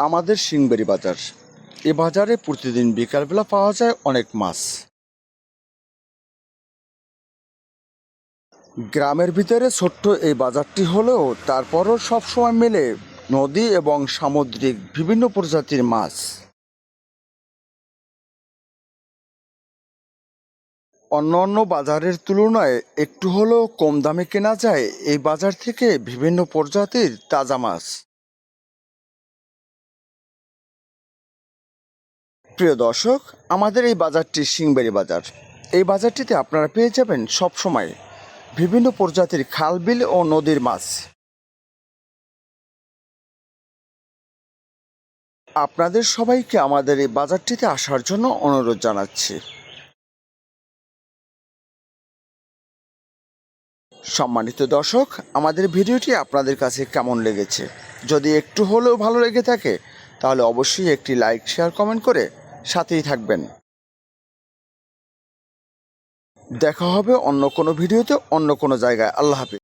আমাদের সিংবাড়ি বাজার। এ বাজারে প্রতিদিন বিকালবেলা পাওয়া যায় অনেক মাছ। গ্রামের ভিতরে ছোট্ট এই বাজারটি হলেও তারপরও সবসময় মেলে নদী এবং সামুদ্রিক বিভিন্ন প্রজাতির মাছ। অন্যান্য বাজারের তুলনায় একটু হলেও কম দামে কেনা যায় এই বাজার থেকে বিভিন্ন প্রজাতির তাজা মাছ। প্রিয় দর্শক, আমাদের এই বাজারটি সিংবাড়ি বাজার। এই বাজারটিতে আপনারা পেয়ে যাবেন সবসময় বিভিন্ন প্রজাতির খাল বিল ও নদীর মাছ। আপনাদের সবাইকে আমাদের এই বাজারটিতে আসার জন্য অনুরোধ জানাচ্ছি। সম্মানিত দর্শক, আমাদের ভিডিওটি আপনাদের কাছে কেমন লেগেছে? যদি একটু হলেও ভালো লেগে থাকে তাহলে অবশ্যই একটি লাইক, শেয়ার, কমেন্ট করে সাথেই থাকবেন। দেখা হবে অন্য কোনো ভিডিওতে, অন্য কোনো জায়গায়। আল্লাহ হাফেজ।